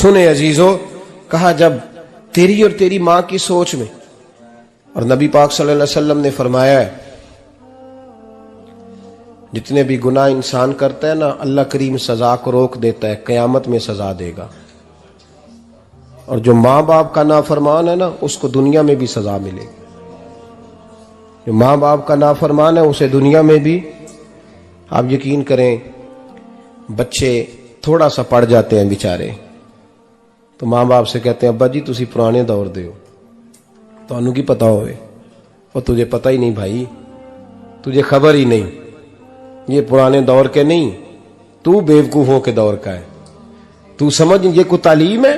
सुने अजीजों, कहा जब तेरी और तेरी मां की सोच में, और नबी पाक सल्लल्लाहु अलैहि वसल्लम ने फरमाया है जितने भी गुनाह इंसान करता है ना, अल्लाह करीम सजा को रोक देता है, कयामत में सजा देगा। और जो माँ बाप का नाफरमान है ना, उसको दुनिया में भी सजा मिलेगी। जो माँ बाप का नाफरमान है उसे दुनिया में भी, आप यकीन करें, बच्चे थोड़ा सा पड़ जाते हैं बेचारे, तो माँ बाप से कहते हैं अब्बा जी तुसी पुराने दौर दे हो, तो की पता होवे, और तुझे पता ही नहीं भाई, तुझे खबर ही नहीं, ये पुराने दौर के नहीं, तू बेवकूफों के दौर का है। तू समझ ये को तालीम है।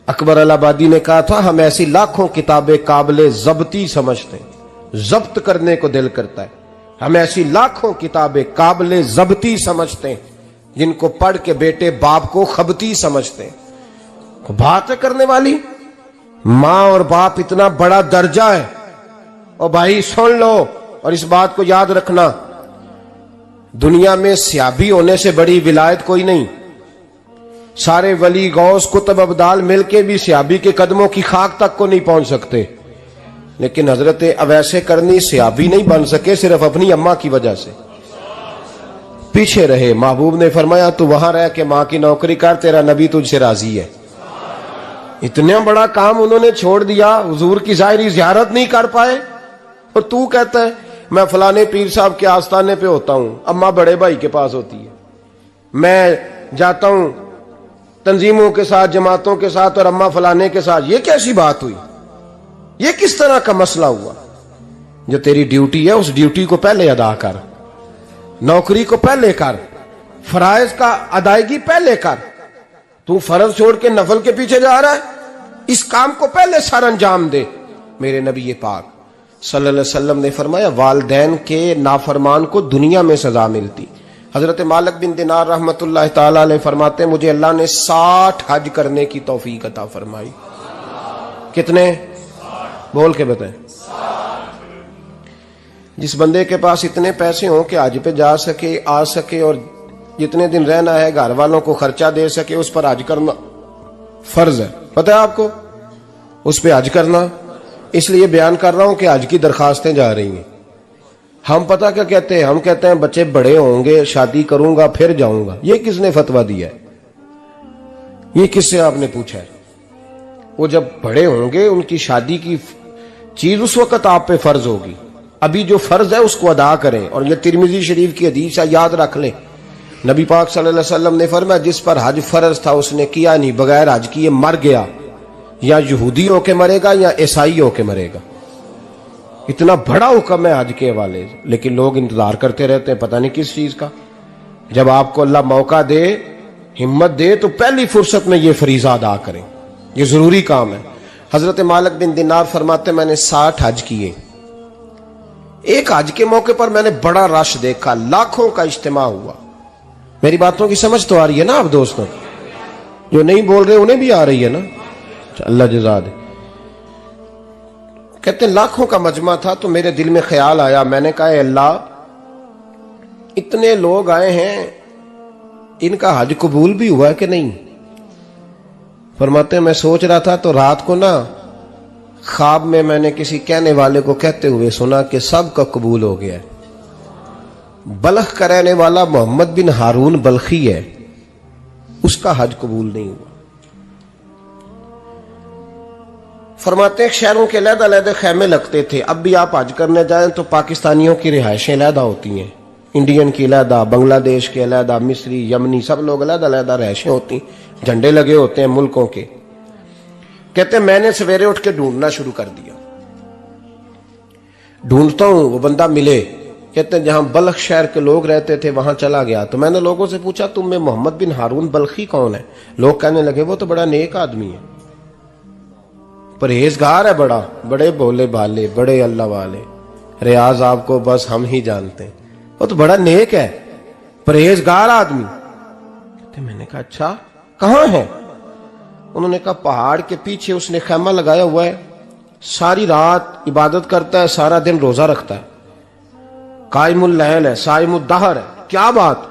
अकबर अलाहाबादी ने कहा था हम ऐसी लाखों किताबें काबिले जब्ती समझते हैं, जब्त करने को दिल करता है। हम ऐसी लाखों किताबें काबिले जब्ती समझते हैं जिनको पढ़ के बेटे बाप को खबती समझते हैं। बात है करने वाली, मां और बाप इतना बड़ा दर्जा है। और भाई सुन लो और इस बात को याद रखना, दुनिया में सियाबी होने से बड़ी विलायत कोई नहीं। सारे वली गौस कुतुब अब्दाल मिलके भी सियाबी के कदमों की खाक तक को नहीं पहुंच सकते, लेकिन हजरत अवैसे करनी सियाबी नहीं बन सके, सिर्फ अपनी अम्मा की वजह से पीछे रहे। महबूब ने फरमाया तू वहां रह के मां की नौकरी कर, तेरा नबी तुझसे राजी है। इतना बड़ा काम उन्होंने छोड़ दिया, हुजूर की जाहिरी जियारत नहीं कर पाए, और तू कहता है मैं फलाने पीर साहब के आस्थाने पे होता हूं, अम्मा बड़े भाई के पास होती है, मैं जाता हूं तंजीमों के साथ, जमातों के साथ, और अम्मा फलाने के साथ। ये कैसी बात हुई? ये किस तरह का मसला हुआ? जो तेरी ड्यूटी है उस ड्यूटी को पहले अदा कर, नौकरी को पहले कर, फराइज का अदायगी पहले कर। तू फर्ज छोड़ के नफल के पीछे जा रहा है, इस काम को पहले सर अंजाम दे। मेरे नबी पाक सल्लल्लाहु अलैहि वसल्लम ने फरमाया वालिदैन के नाफरमान को दुनिया में सजा मिलती। हजरत मालिक बिन दिनार रहमतुल्लाह ताला अलैह फरमाते मुझे अल्लाह ने 60 हज करने की तौफीक अता फरमाई। कितने? बोल के बताएं। जिस बंदे के पास इतने पैसे हों कि हज पे जा सके, आ सके, और जितने दिन रहना है घर वालों को खर्चा दे सके, उस पर हज करना फर्ज है। पता है आपको? उस पर हज करना, इसलिए बयान कर रहा हूं कि हज की दरखास्तें जा रही हैं। हम पता क्या कहते हैं? हम कहते हैं बच्चे बड़े होंगे, शादी करूंगा फिर जाऊंगा। ये किसने फतवा दिया है? ये किससे आपने पूछा है? वो जब बड़े होंगे उनकी शादी की चीज उस वक्त आप पे फर्ज होगी। अभी जो फर्ज है उसको अदा करें। और ये तिरमिजी शरीफ की हदीस है, याद रख लें। नबी पाक सल्लल्लाहु अलैहि वसल्लम ने फरमाया जिस पर हज फर्ज था उसने किया नहीं, बगैर हज किए मर गया, या यहूदी होके मरेगा या ईसाई होके मरेगा। इतना बड़ा हुक्म है हज के हवाले से, लेकिन लोग इंतजार करते रहते हैं पता नहीं किस चीज का। जब आपको अल्लाह मौका दे, हिम्मत दे, तो पहली फुर्सत में ये फरीजा अदा करें, ये जरूरी काम है। हजरत मालिक बिन दिनार फरमाते मैंने 60 हज किए। एक हज के मौके पर मैंने बड़ा रश देखा, लाखों का इज्तिमा हुआ। मेरी बातों की समझ तो आ रही है ना आप दोस्तों? जो नहीं बोल रहे उन्हें भी आ रही है ना? अल्लाह जज़ा दे। कहते लाखों का मजमा था, तो मेरे दिल में ख्याल आया, मैंने कहा अल्लाह इतने लोग आए हैं, इनका हज कबूल भी हुआ है कि नहीं? फरमाते मैं सोच रहा था तो रात को ना ख्वाब में मैंने किसी कहने वाले को कहते हुए सुना कि सब का कबूल हो गया है। बल्ख का रहने वाला मोहम्मद बिन हारून बल्खी है, उसका हज कबूल नहीं हुआ। फरमाते शहरों के अलग-अलग खैमे लगते थे। अब भी आप हज करने जाएं तो पाकिस्तानियों की रिहायशें अलग होती हैं, इंडियन की अलग, बांग्लादेश के अलग, मिस्री, यमनी, सब लोग अलग-अलग रिहायशें होती, झंडे लगे होते हैं मुल्कों के। कहते मैंने सवेरे उठ के ढूंढना शुरू कर दिया, ढूंढता हूं वो बंदा मिले। कहते जहां बल्ख शहर के लोग रहते थे वहां चला गया, तो मैंने लोगों से पूछा तुम में मोहम्मद बिन हारून बल्खी कौन है? लोग कहने लगे वो तो बड़ा नेक आदमी है, परहेजगार है, बड़े भोले भाले, बड़े अल्लाह वाले, रियाज आपको बस हम ही जानते हैं, वो तो बड़ा नेक है, परहेजगार आदमी। कहते मैंने कहा अच्छा कहां है? उन्होंने कहा पहाड़ के पीछे उसने खैमा लगाया हुआ है, सारी रात इबादत करता है, सारा दिन रोजा रखता है, कायमुल लैल है, साइमुद दहर है। क्या बात?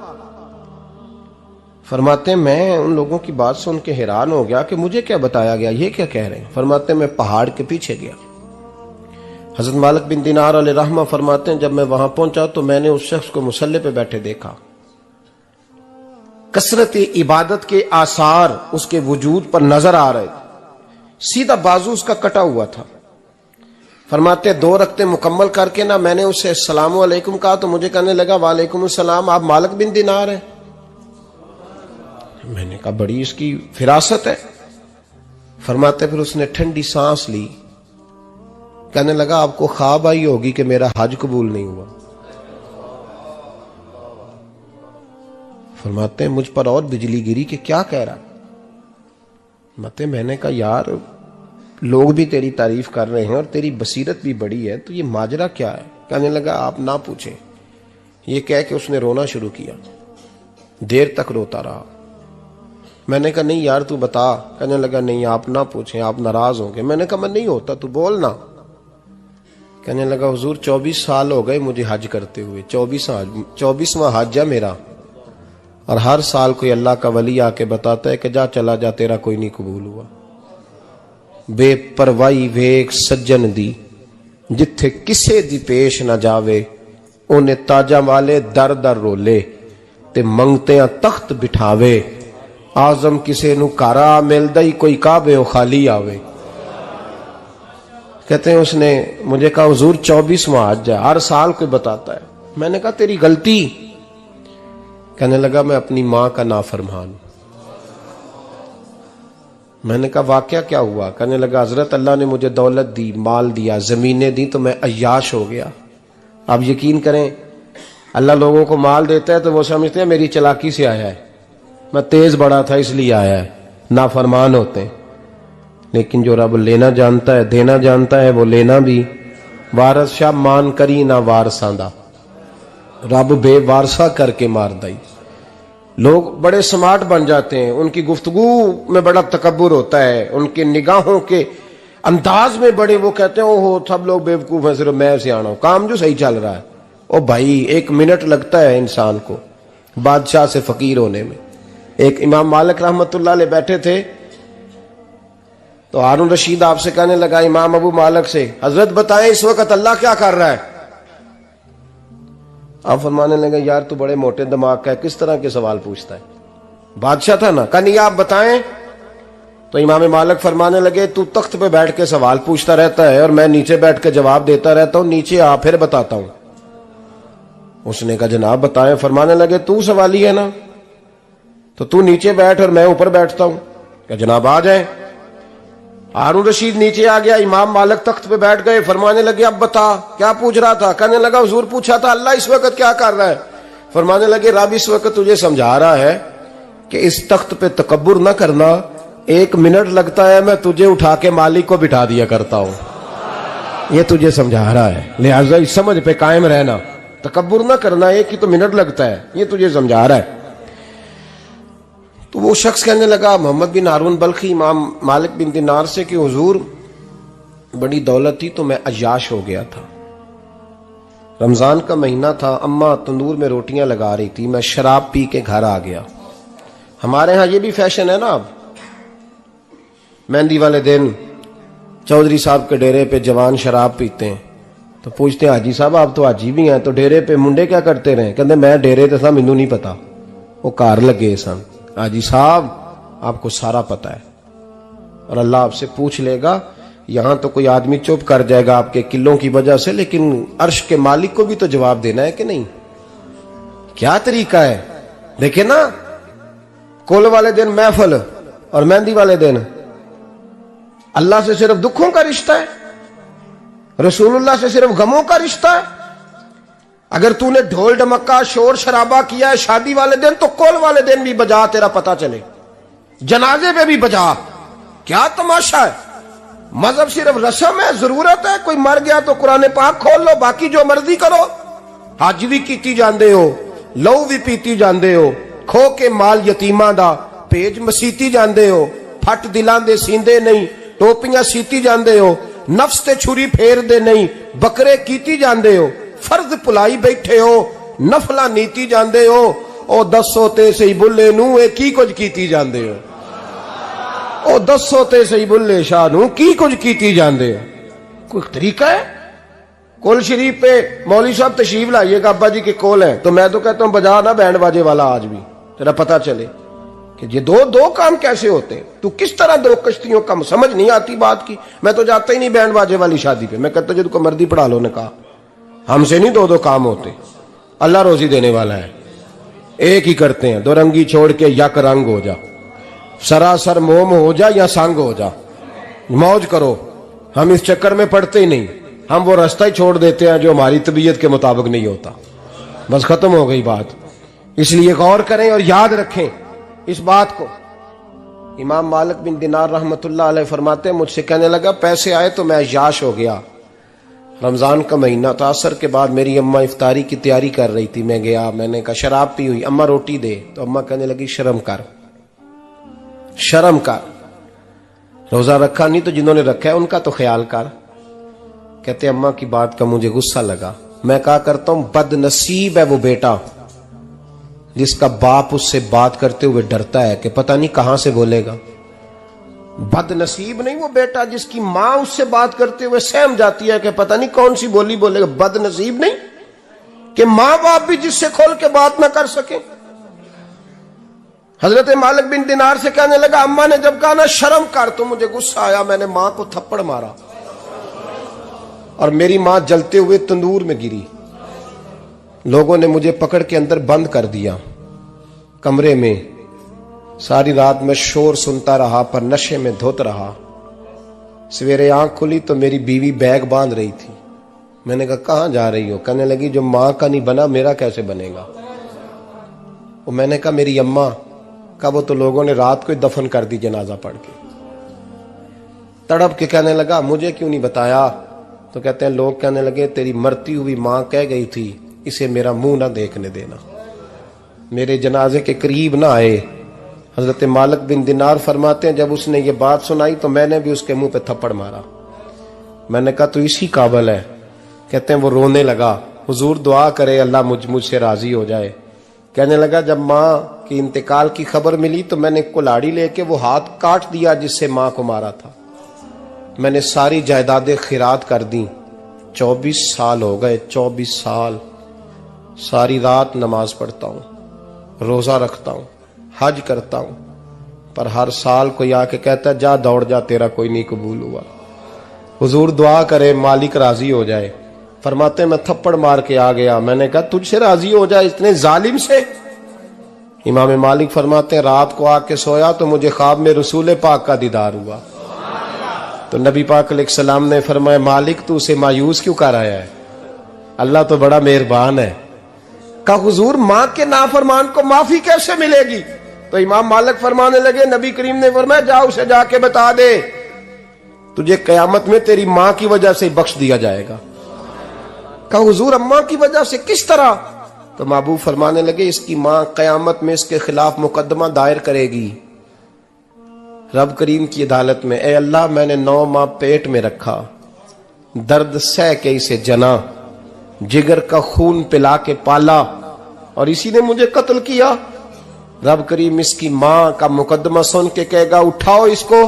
फरमाते हैं मैं उन लोगों की बात सुन के हैरान हो गया कि मुझे क्या बताया गया, ये क्या कह रहे हैं। फरमाते हैं मैं पहाड़ के पीछे गया। हजरत मालिक बिन दिनार अलैहि रहमा फरमाते हैं जब मैं वहां पहुंचा तो मैंने उस शख्स को मुसल्ले पे बैठे देखा। कसरत इबादत के आसार उसके वजूद पर नजर आ रहे थे। सीधा बाजू उसका कटा हुआ था। फरमाते 2 रकते मुकम्मल करके ना मैंने उससे अस्सलामु अलैकुम कहा तो मुझे कहने लगा वालेकुम अस्सलाम, आप मालिक बिन दिनार हैं। मैंने कहा बड़ी इसकी फिरासत है। फरमाते फिर उसने ठंडी सांस ली, कहने लगा आपको ख्वाब आई होगी कि मेरा हज कबूल नहीं हुआ। फरमाते हैं मुझ पर और बिजली गिरी कि क्या कह रहा। फरमाते मैंने कहा यार लोग भी तेरी तारीफ कर रहे हैं और तेरी बसीरत भी बड़ी है, तो ये माजरा क्या है। कहने लगा आप ना पूछें। ये कह के उसने रोना शुरू किया, देर तक रोता रहा। मैंने कहा नहीं यार तू बता। कहने लगा नहीं आप ना पूछें, आप नाराज होंगे। मैंने कहा मैं नहीं होता, तू बोल ना। कहने लगा हुजूर 24 साल हो गए मुझे हज करते हुए, 24वां हज है मेरा, और हर साल कोई अल्लाह का वली आके बताता है कि जा चला जा तेरा कोई नहीं कबूल हुआ। बेपरवाही वेख सज्जन दी जिथे किसे दी पेश ना जावे, उन्हें ताजा वाले दर दर रोले ते मंगते तख्त बिठावे। आजम किसे नु कारा मिलदा ही कोई काबे ओ खाली आवे। कहते हैं उसने मुझे कहा हुजूर 24वां हज है, हर साल कोई बताता है। मैंने कहा तेरी गलती। कहने लगा मैं अपनी मां का नाफरमान। मैंने कहा वाकया क्या हुआ। कहने लगा हजरत अल्लाह ने मुझे दौलत दी, माल दिया, जमीनें दी, तो मैं अय्याश हो गया। आप यकीन करें अल्लाह लोगों को माल देता है तो वो समझते हैं मेरी चालाकी से आया है, मैं तेज बड़ा था इसलिए आया है। नाफरमान होते हैं। लेकिन जो रब लेना जानता है, देना जानता है, वो लेना भी। वारस शाह मान करी ना वारसा दा, रब बेवारसा करके मार दई। लोग बड़े स्मार्ट बन जाते हैं, उनकी गुफ्तगू में बड़ा तकब्बुर होता है, उनके निगाहों के अंदाज में बड़े, वो कहते हैं ओहो सब लोग बेवकूफ हैं, सिर्फ मैं सियाना हूं, काम जो सही चल रहा है। ओ भाई 1 मिनट लगता है इंसान को बादशाह से फकीर होने में। एक इमाम मालिक रहमतुल्लाह अलैह बैठे थे तो हारून रशीद आपसे कहने लगा इमाम अबू मालिक से, हजरत बताएं इस वक्त अल्लाह क्या कर रहा है। आप फरमाने लगे यार तू बड़े मोटे दिमाग का है, किस तरह के सवाल पूछता है। बादशाह था ना, कहा नहीं आप बताएं। तो इमाम मालिक फरमाने लगे तू तख्त पे बैठ के सवाल पूछता रहता है और मैं नीचे बैठ के जवाब देता रहता हूं, नीचे आ फिर बताता हूं। उसने कहा जनाब बताएं। फरमाने लगे तू सवाली है ना, तो तू नीचे बैठ और मैं ऊपर बैठता हूं। क्या जनाब आ जाए। हारून रशीद नीचे आ गया, इमाम मालिक तख्त पे बैठ गए। फरमाने लगे अब बता क्या पूछ रहा था। कहने लगा हुजूर पूछा था अल्लाह इस वक्त क्या कर रहा है। फरमाने लगे रब इस वक्त तुझे समझा रहा है कि इस तख्त पे तकब्बुर न करना, 1 मिनट लगता है मैं तुझे उठा के मालिक को बिठा दिया करता हूं। ये तुझे समझा रहा है, लिहाजा इस समझ पे कायम रहना, तकब्बुर न करना, 1 ही तो मिनट लगता है, ये तुझे समझा रहा है। तो वो शख्स कहने लगा मोहम्मद बिन हारून बल्खी इमाम मालिक बिन दिनार से कि हुजूर बड़ी दौलत थी तो मैं अय्याश हो गया था। रमजान का महीना था, अम्मा तंदूर में रोटियां लगा रही थी, मैं शराब पी के घर आ गया। हमारे यहाँ ये भी फैशन है ना, अब मेहंदी वाले दिन चौधरी साहब के डेरे पे जवान शराब पीते हैं तो पूछते हैं हाजी साहब आप तो हाजी भी हैं, तो डेरे पे मुंडे क्या करते रहे। कहते मैं डेरे तो था मैनू नहीं पता, वो कार लगे सन। हाजी साहब आपको सारा पता है और अल्लाह आपसे पूछ लेगा। यहां तो कोई आदमी चुप कर जाएगा आपके किलों की वजह से, लेकिन अर्श के मालिक को भी तो जवाब देना है कि नहीं। क्या तरीका है देखे ना, कुल वाले दिन महफिल और मेहंदी वाले दिन अल्लाह से सिर्फ दुखों का रिश्ता है, रसूलुल्लाह से सिर्फ गमों का रिश्ता है। अगर तूने ढोल ढमक्का शोर शराबा किया है शादी वाले दिन तो कुल वाले दिन भी बजा, तेरा पता चले, जनाजे पे भी बजा। क्या तमाशा है। मजहब सिर्फ रस्म है, जरूरत है, कोई मर गया तो कुरान पाक खोल लो, बाकी जो मर्जी करो। हज भी कीती जांदे हो, लहू भी पीती जांदे हो, खो के माल यतीमां दा भेज मसीती जांदे हो, फट दिलां दे सींदे नहीं, टोपियां सीती जांदे हो, नफ्स ते छुरी फेर दे नहीं, बकरे कीती जांदे हो, फर्ज भुलाई बैठे हो, नफला नीति जांदे हो, ओ दसो ते सही बुल्ले नू ए की कुछ कीती जांदे हो, ओ दसो ते सही बुल्ले शाह नू की कुछ कीती जांदे हो। कोई तरीका है? कोल शरीफ पे मौलवी साहब तशरीफ लाइएगा, अब्बा जी के कोल है, तो मैं तो कहता हूं बजा ना बैंड बाजे वाला आज भी, तेरा पता चले कि ये दो काम कैसे होते हैं। तू किस तरह दो कश्तियों का, समझ नहीं आती बात की। मैं तो जाता ही नहीं बैंड बाजे वाली शादी पे, मैं कहता जो तुमको मर्दी पढ़ा लो ने कहा, हमसे नहीं दो काम होते। अल्लाह रोजी देने वाला है, एक ही करते हैं, दो रंगी छोड़ के यक रंग हो जा, सरासर मोम हो जा या संग हो जा, मौज करो। हम इस चक्कर में पड़ते ही नहीं, हम वो रास्ता ही छोड़ देते हैं जो हमारी तबीयत के मुताबिक नहीं होता, बस खत्म हो गई बात। इसलिए गौर करें और याद रखें इस बात को। इमाम मालिक बिन दिनार रहमतुल्लाह अलैह फरमाते हैं, मुझसे कहने लगा पैसे आए तो मैं याश हो गया। रमजान का महीना था, असर के बाद मेरी अम्मा इफ्तारी की तैयारी कर रही थी, मैं गया, मैंने कहा शराब पी हुई, अम्मा रोटी दे, तो अम्मा कहने लगी शर्म कर, शर्म कर, रोजा रखा नहीं तो जिन्होंने रखा है उनका तो ख्याल कर। कहते अम्मा की बात का मुझे गुस्सा लगा। मैं कहा करता हूं बदनसीब है वो बेटा जिसका बाप उससे बात करते हुए डरता है कि पता नहीं कहां से बोलेगा। बदनसीब नहीं वो बेटा जिसकी मां उससे बात करते हुए सहम जाती है कि पता नहीं कौन सी बोली बोलेगा। बदनसीब नहीं कि मां बाप भी जिससे खोल के बात ना कर सके। हजरत मालिक बिन दिनार से कहने लगा, अम्मा ने जब कहा ना शर्म कर, तो मुझे गुस्सा आया, मैंने मां को थप्पड़ मारा और मेरी मां जलते हुए तंदूर में गिरी। लोगों ने मुझे पकड़ के अंदर बंद कर दिया कमरे में। सारी रात मैं शोर सुनता रहा पर नशे में धुत रहा। सवेरे आंख खुली तो मेरी बीवी बैग बांध रही थी। मैंने कहा कहां जा रही हो? कहने लगी जो मां का नहीं बना मेरा कैसे बनेगा। वो मैंने कहा मेरी अम्मा का, वो तो लोगों ने रात को ही दफन कर दी जनाजा पढ़ के। तड़प के कहने लगा मुझे क्यों नहीं बताया? तो कहते हैं लोग कहने लगे तेरी मरती हुई मां कह गई थी इसे मेरा मुंह ना देखने देना, मेरे जनाजे के करीब ना आए। हजरत मालिक बिन दिनार फरमाते हैं जब उसने ये बात सुनाई तो मैंने भी उसके मुंह पे थप्पड़ मारा। मैंने कहा तू इसी काबिल है। कहते हैं वो रोने लगा, हुजूर दुआ करे अल्लाह मुझसे राजी हो जाए। कहने लगा जब मां की इंतकाल की खबर मिली तो मैंने कुल्हाड़ी लेके वो हाथ काट दिया जिससे मां को मारा था। मैंने सारी जायदादें खिरात कर दी। 24 साल हो गए, 24 साल। सारी रात नमाज पढ़ता हूं, रोजा रखता हूं, हज करता हूं, पर हर साल कोई आके कहता है जा दौड़ जा तेरा कोई नहीं कबूल हुआ। हुजूर दुआ करे मालिक राजी हो जाए। फरमाते मैं थप्पड़ मार के आ गया। मैंने कहा तुझसे राजी हो जाए इतने जालिम से? इमाम मालिक फरमाते हैं रात को आके सोया तो मुझे ख्वाब में रसूल पाक का दीदार हुआ। तो नबी पाक अलैहिस्सलाम ने फरमाया मालिक तू उसे मायूस क्यों कर आया है? अल्लाह तो बड़ा मेहरबान है। कहा हुजूर मां के नाफरमान को माफी कैसे मिलेगी? तो इमाम मालिक फरमाने लगे नबी करीम ने फरमाया जा उसे जाके बता दे तुझे कयामत में तेरी मां की वजह से बख्श दिया जाएगा। कहा हुजूर अम्मा की वजह से किस तरह? तो महबूब फरमाने लगे इसकी मां कयामत में इसके खिलाफ मुकदमा दायर करेगी रब करीम की अदालत में। ए अल्लाह मैंने 9 माह पेट में रखा, दर्द सह के इसे जना, जिगर का खून पिला के पाला और इसी ने मुझे कत्ल किया। रब करीम इसकी मां का मुकदमा सुन के कहेगा उठाओ इसको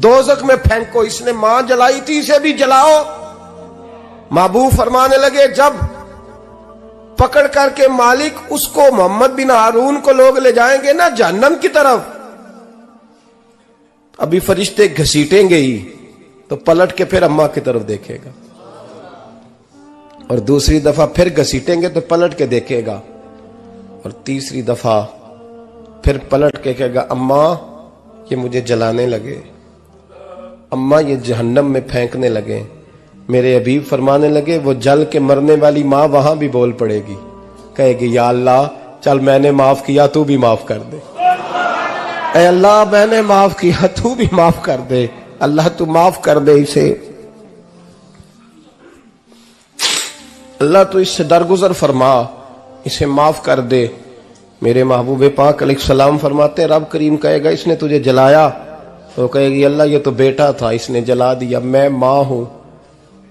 दोजख में फेंको, इसने मां जलाई थी इसे भी जलाओ। महबूब फरमाने लगे जब पकड़ करके मालिक उसको मोहम्मद बिन हारून को लोग ले जाएंगे ना जहन्नम की तरफ, अभी फरिश्ते घसीटेंगे ही तो पलट के फिर अम्मा की तरफ देखेगा और दूसरी दफा फिर घसीटेंगे तो पलट के देखेगा और तीसरी दफा फिर पलट के कहेगा अम्मा ये मुझे जलाने लगे, अम्मा ये जहन्नम में फेंकने लगे। मेरे हबीब फरमाने लगे वो जल के मरने वाली मां वहां भी बोल पड़ेगी, कहेगी या अल्लाह चल मैंने माफ किया तू भी माफ कर दे। ऐ अल्लाह मैंने माफ किया तू भी माफ कर दे, अल्लाह तू माफ कर दे इसे, अल्लाह तू इससे दरगुजर फरमा, इसे माफ कर दे। मेरे महबूब पाक अलैहिस्सलाम फरमाते रब करीम कहेगा इसने तुझे जलाया, तो कहेगी अल्लाह ये तो बेटा था इसने जला दिया, मैं मां हूं,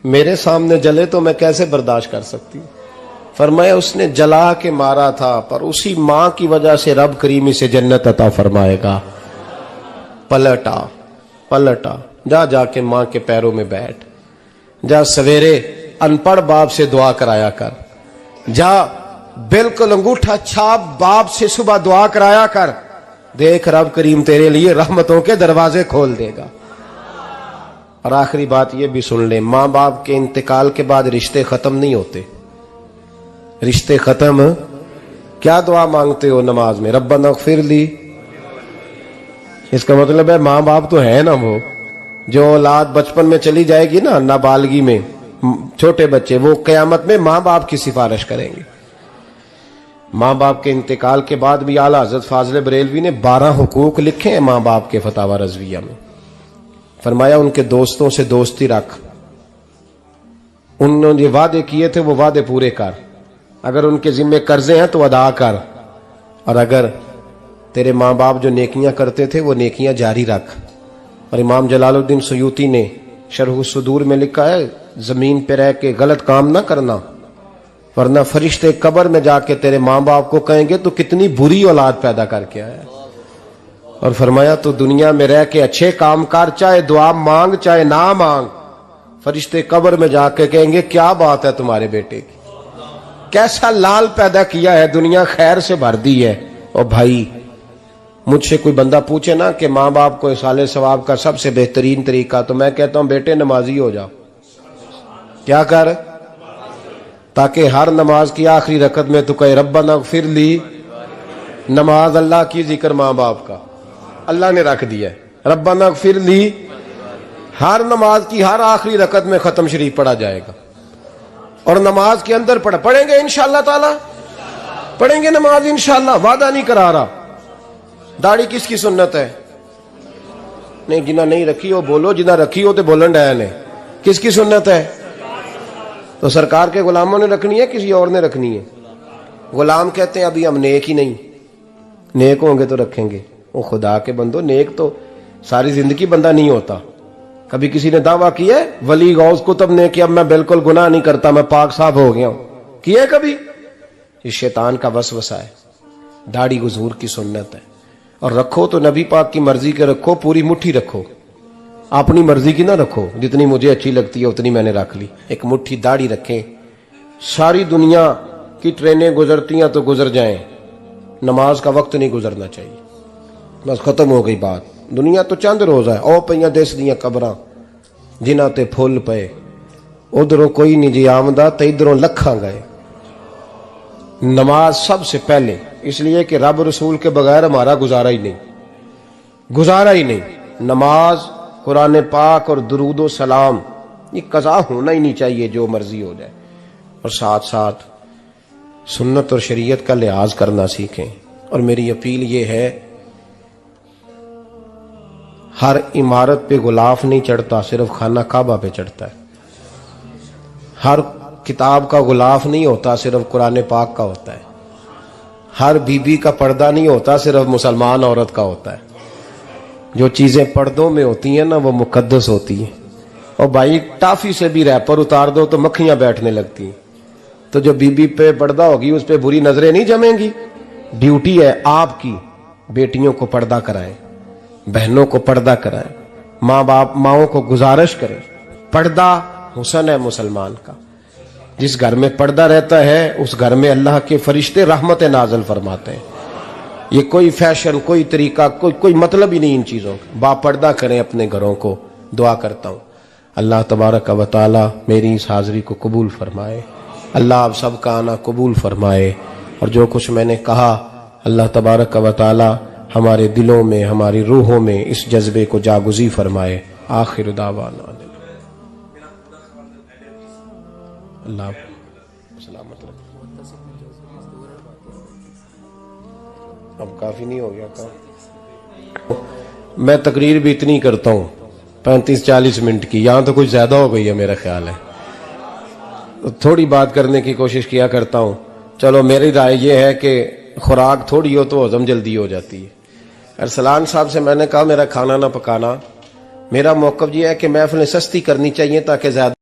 मेरे सामने जले तो मैं कैसे बर्दाश्त कर सकती हूं। फरमाया उसने जला के मारा था, पर उसी मां की वजह से रब करीम इसे जन्नत अता फरमाएगा। पलटा पलटा, जा जाके मां के पैरों में बैठ, जा सवेरे अनपढ़ बाप से दुआ कराया कर, जा बिल्कुल अंगूठा छाप बाप से सुबह दुआ कराया कर, देख रब करीम तेरे लिए रहमतों के दरवाजे खोल देगा। और आखिरी बात ये भी सुन ले, मां बाप के इंतकाल के बाद रिश्ते खत्म नहीं होते। रिश्ते खत्म, क्या दुआ मांगते हो नमाज में? रब्बना अग़फ़िर ली। इसका मतलब है मां बाप तो है ना, वो जो औलाद बचपन में चली जाएगी ना, नाबालगी में, छोटे बच्चे, वो कयामत में मां बाप की सिफारिश करेंगे। मां बाप के इंतकाल के बाद भी आला हज़रत फाज़िल बरेलवी ने 12 हुकूक लिखे हैं मां बाप के फतावा रज़विया में। फरमाया उनके दोस्तों से दोस्ती रख, उन्होंने वादे किए थे वो वादे पूरे कर, अगर उनके जिम्मे कर्जे हैं तो अदा कर, और अगर तेरे माँ बाप जो नेकियां करते थे वो नेकियां जारी रख। और इमाम जलालुद्दीन सयूती ने शरह सुदूर में लिखा है, जमीन पे रह के गलत काम ना करना, वरना फरिश्ते कब्र में जाके तेरे माँ बाप को कहेंगे तो कितनी बुरी औलाद पैदा करके आया। और फरमाया तो दुनिया में रह के अच्छे काम कर, चाहे दुआ मांग चाहे ना मांग, फरिश्ते कब्र में जाके कहेंगे क्या बात है तुम्हारे बेटे की, कैसा लाल पैदा किया है, दुनिया खैर से भर दी है। और भाई मुझसे कोई बंदा पूछे ना कि माँ बाप को इसाले सवाब का सबसे बेहतरीन तरीका, तो मैं कहता हूं बेटे नमाजी हो जाओ। क्या कर, ताकि हर नमाज की आखिरी रकत में तू कहे रब्बना अग़फ़िर ली। नमाज अल्लाह की जिक्र माँ बाप का अल्लाह ने रख दिया है, रब्बना अग़फ़िर ली हर नमाज की हर आखिरी रकत में खत्म शरीफ पढ़ा जाएगा। और नमाज के अंदर पढ़ेंगे इंशाअल्लाह ताला, पढ़ेंगे नमाज इंशाअल्लाह, वादा नहीं करा रहा। दाढ़ी किसकी सुन्नत है? नहीं, जिन्हें नहीं रखी हो बोलो, जिन्हें रखी हो तो बोलन डाया ने। किसकी सुन्नत है? तो सरकार के गुलामों ने रखनी है, किसी और ने रखनी है? गुलाम कहते हैं अभी हम नेक ही नहीं, नेक होंगे तो रखेंगे। वो खुदा के बंदो, नेक तो सारी जिंदगी बंदा नहीं होता। कभी किसी ने दावा किया है वली गौस कुतुब ने कि अब मैं बिल्कुल गुनाह नहीं करता, मैं पाक साफ हो गया हूं? किया कभी? ये शैतान का वसवसा है। दाढ़ी हुजूर की सुन्नत है, और रखो तो नबी पाक की मर्जी के रखो, पूरी मुट्ठी रखो, अपनी मर्जी की ना रखो। जितनी मुझे अच्छी लगती है उतनी मैंने रख ली। एक मुट्ठी दाढ़ी रखें, सारी दुनिया की ट्रेनें गुजरती हैं तो गुजर जाएं, नमाज का वक्त नहीं गुजरना चाहिए। बस खत्म हो गई बात। दुनिया तो चंद रोज है, ओ पईयां देश दियां कबरां जिन्हां ते फुल पे, उधरों कोई नहीं जी आमदा ते इधरों लखां गए। नमाज सबसे पहले, इसलिए कि रब रसूल के बगैर हमारा गुजारा ही नहीं, गुजारा ही नहीं। नमाज, कुरान पाक और दुरूद सलाम, ये कज़ा होना ही नहीं चाहिए, जो मर्जी हो जाए। और साथ साथ सुन्नत और शरीयत का लिहाज करना सीखें। और मेरी अपील ये है, हर इमारत पे गुलाफ नहीं चढ़ता, सिर्फ खाना काबा पे चढ़ता है। हर किताब का गुलाफ नहीं होता, सिर्फ कुरान पाक का होता है। हर बीबी का पर्दा नहीं होता, सिर्फ मुसलमान औरत का होता है। जो चीजें पर्दों में होती हैं ना, वो मुकद्दस होती हैं। और भाई टाफी से भी रैपर उतार दो तो मक्खियां बैठने लगती हैं। तो जो बीबी पे पर्दा होगी उस पे बुरी नजरें नहीं जमेंगी। ड्यूटी है आपकी, बेटियों को पर्दा कराएं, बहनों को पर्दा कराएं, माँ बाप माओं को गुजारिश करें। पर्दा हुस्न है मुसलमान का। जिस घर में पर्दा रहता है उस घर में अल्लाह के फरिश्ते रहमत नाज़िल फरमाते हैं। ये कोई फैशन, कोई तरीका, कोई मतलब ही नहीं इन चीजों का। बापर्दा करें अपने घरों को। दुआ करता हूँ अल्लाह तबारक व तआला मेरी इस हाजिरी को कबूल फरमाए। अल्लाह आप सबका आना कबूल फरमाए। और जो कुछ मैंने कहा अल्लाह तबारक व तआला हमारे दिलों में, हमारी रूहों में इस जज्बे को जागुज़ी फरमाए। आखिर दावाना अल्लाह सलामत रखे। अब काफी नहीं हो गया काम? मैं तकरीर भी इतनी करता हूँ 35-40 मिनट की, यहां तो कुछ ज्यादा हो गई है मेरा ख्याल है। तो थोड़ी बात करने की कोशिश किया करता हूँ। चलो मेरी राय यह है कि खुराक थोड़ी हो तो हजम जल्दी हो जाती है। अरसलान साहब से मैंने कहा मेरा खाना ना पकाना। मेरा मौक़िफ़ ये है कि महफ़िलें सस्ती करनी चाहिए ताकि ज्यादा